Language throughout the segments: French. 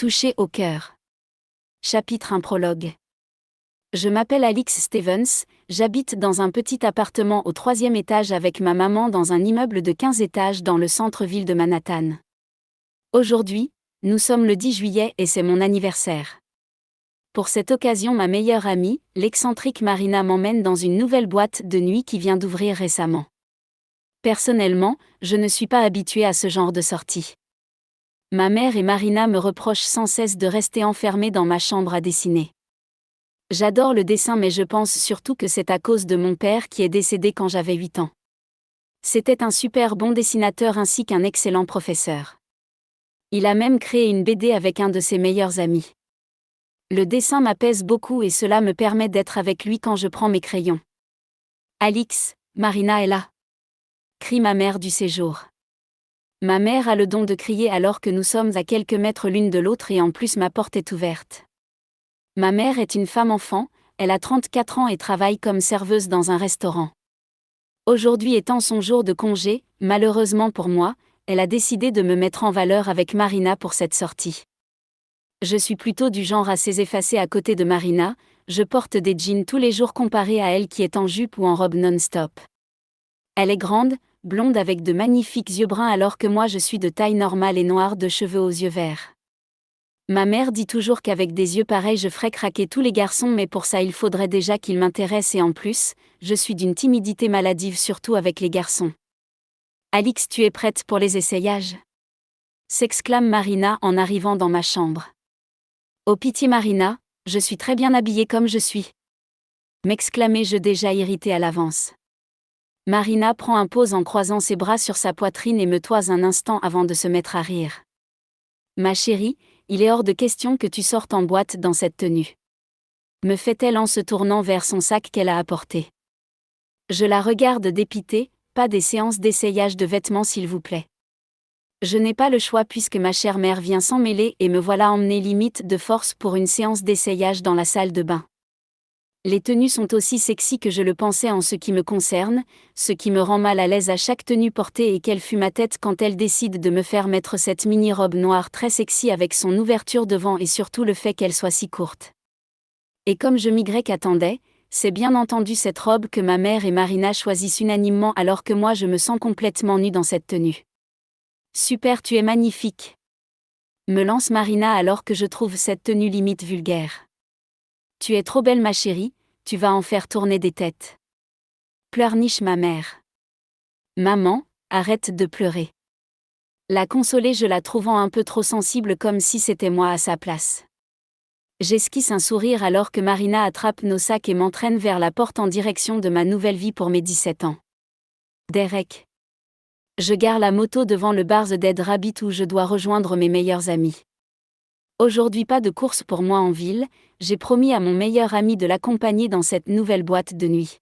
Touché au cœur. Chapitre 1 prologue. Je m'appelle Alix Stevens, j'habite dans un petit appartement au 3e étage avec ma maman dans un immeuble de 15 étages dans le centre-ville de Manhattan. Aujourd'hui, nous sommes le 10 juillet et c'est mon anniversaire. Pour cette occasion, ma meilleure amie, l'excentrique Marina, m'emmène dans une nouvelle boîte de nuit qui vient d'ouvrir récemment. Personnellement, je ne suis pas habituée à ce genre de sortie. Ma mère et Marina me reprochent sans cesse de rester enfermée dans ma chambre à dessiner. J'adore le dessin, mais je pense surtout que c'est à cause de mon père qui est décédé quand j'avais 8 ans. C'était un super bon dessinateur ainsi qu'un excellent professeur. Il a même créé une BD avec un de ses meilleurs amis. Le dessin m'apaise beaucoup et cela me permet d'être avec lui quand je prends mes crayons. Alix, Marina est là, crie ma mère du séjour. Ma mère a le don de crier alors que nous sommes à quelques mètres l'une de l'autre et en plus ma porte est ouverte. Ma mère est une femme enfant, elle a 34 ans et travaille comme serveuse dans un restaurant. Aujourd'hui étant son jour de congé, malheureusement pour moi, elle a décidé de me mettre en valeur avec Marina pour cette sortie. Je suis plutôt du genre à s'effacer à côté de Marina, je porte des jeans tous les jours comparé à elle qui est en jupe ou en robe non-stop. Elle est grande, blonde avec de magnifiques yeux bruns alors que moi je suis de taille normale et noire de cheveux aux yeux verts. Ma mère dit toujours qu'avec des yeux pareils je ferais craquer tous les garçons, mais pour ça il faudrait déjà qu'ils m'intéressent et en plus, je suis d'une timidité maladive surtout avec les garçons. Alix, tu es prête pour les essayages ? S'exclame Marina en arrivant dans ma chambre. Oh pitié Marina, je suis très bien habillée comme je suis. M'exclamai-je déjà irritée à l'avance. Marina prend un pose en croisant ses bras sur sa poitrine et me toise un instant avant de se mettre à rire. Ma chérie, il est hors de question que tu sortes en boîte dans cette tenue. Me fait-elle en se tournant vers son sac qu'elle a apporté. Je la regarde dépitée, pas des séances d'essayage de vêtements s'il vous plaît. Je n'ai pas le choix puisque ma chère mère vient s'en mêler et me voilà emmenée limite de force pour une séance d'essayage dans la salle de bain. Les tenues sont aussi sexy que je le pensais en ce qui me concerne, ce qui me rend mal à l'aise à chaque tenue portée et quelle fut ma tête quand elle décide de me faire mettre cette mini-robe noire très sexy avec son ouverture devant et surtout le fait qu'elle soit si courte. Et comme je m'attendais, c'est bien entendu cette robe que ma mère et Marina choisissent unanimement alors que moi je me sens complètement nue dans cette tenue. Super, tu es magnifique. Me lance Marina alors que je trouve cette tenue limite vulgaire. Tu es trop belle ma chérie, tu vas en faire tourner des têtes. Pleurniche ma mère. Maman, arrête de pleurer. La consoler je la trouvant un peu trop sensible comme si c'était moi à sa place. J'esquisse un sourire alors que Marina attrape nos sacs et m'entraîne vers la porte en direction de ma nouvelle vie pour mes 17 ans. Derek. Je gare la moto devant le bar The Dead Rabbit où je dois rejoindre mes meilleurs amis. Aujourd'hui pas de course pour moi en ville, j'ai promis à mon meilleur ami de l'accompagner dans cette nouvelle boîte de nuit.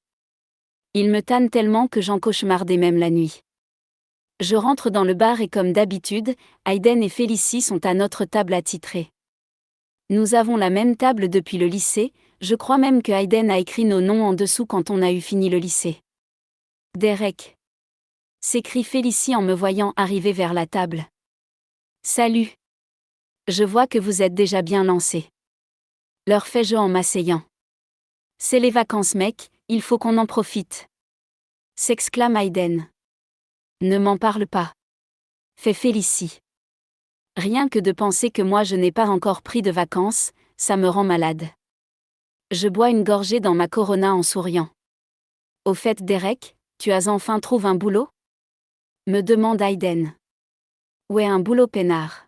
Il me tanne tellement que j'en cauchemardais même la nuit. Je rentre dans le bar et comme d'habitude, Hayden et Félicie sont à notre table attitrée. Nous avons la même table depuis le lycée, je crois même que Hayden a écrit nos noms en dessous quand on a eu fini le lycée. Derek. S'écrie Félicie en me voyant arriver vers la table. Salut. Je vois que vous êtes déjà bien lancés. Leur fais-je en m'asseyant. C'est les vacances mec, il faut qu'on en profite. S'exclame Hayden. Ne m'en parle pas. Fait Félicie. Rien que de penser que moi je n'ai pas encore pris de vacances, ça me rend malade. Je bois une gorgée dans ma Corona en souriant. Au fait Derek, tu as enfin trouvé un boulot ? Me demande Hayden. Ouais, un boulot peinard.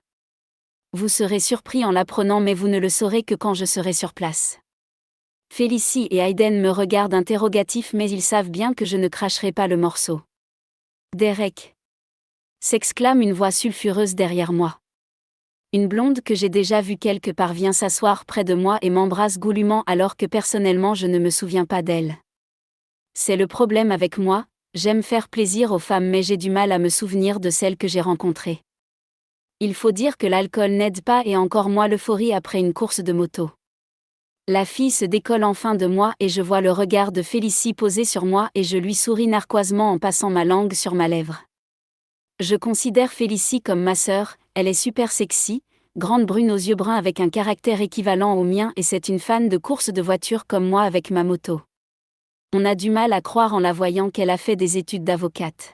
Vous serez surpris en l'apprenant mais vous ne le saurez que quand je serai sur place. Félicie et Hayden me regardent interrogatifs mais ils savent bien que je ne cracherai pas le morceau. Derek. S'exclame une voix sulfureuse derrière moi. Une blonde que j'ai déjà vue quelque part vient s'asseoir près de moi et m'embrasse goulûment alors que personnellement je ne me souviens pas d'elle. C'est le problème avec moi, j'aime faire plaisir aux femmes mais j'ai du mal à me souvenir de celles que j'ai rencontrées. Il faut dire que l'alcool n'aide pas et encore moins l'euphorie après une course de moto. La fille se décolle enfin de moi et je vois le regard de Félicie posé sur moi et je lui souris narquoisement en passant ma langue sur ma lèvre. Je considère Félicie comme ma sœur, elle est super sexy, grande brune aux yeux bruns avec un caractère équivalent au mien, et c'est une fan de course de voiture comme moi avec ma moto. On a du mal à croire en la voyant qu'elle a fait des études d'avocate.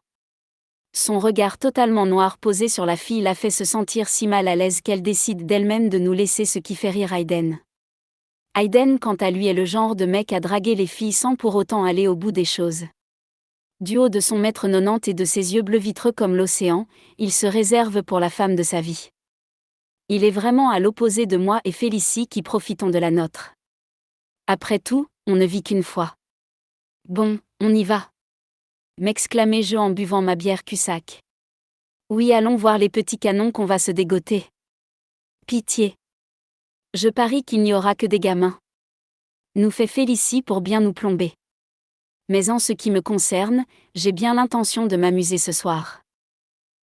Son regard totalement noir posé sur la fille l'a fait se sentir si mal à l'aise qu'elle décide d'elle-même de nous laisser, ce qui fait rire Hayden. Hayden, quant à lui, est le genre de mec à draguer les filles sans pour autant aller au bout des choses. Du haut de son 1m90 et de ses yeux bleus vitreux comme l'océan, il se réserve pour la femme de sa vie. Il est vraiment à l'opposé de moi et Félicie qui profitons de la nôtre. Après tout, on ne vit qu'une fois. Bon, on y va, m'exclamai-je en buvant ma bière Cussac. Oui, allons voir les petits canons qu'on va se dégoter. Pitié. Je parie qu'il n'y aura que des gamins. Nous fait Félicie pour bien nous plomber. Mais en ce qui me concerne, j'ai bien l'intention de m'amuser ce soir.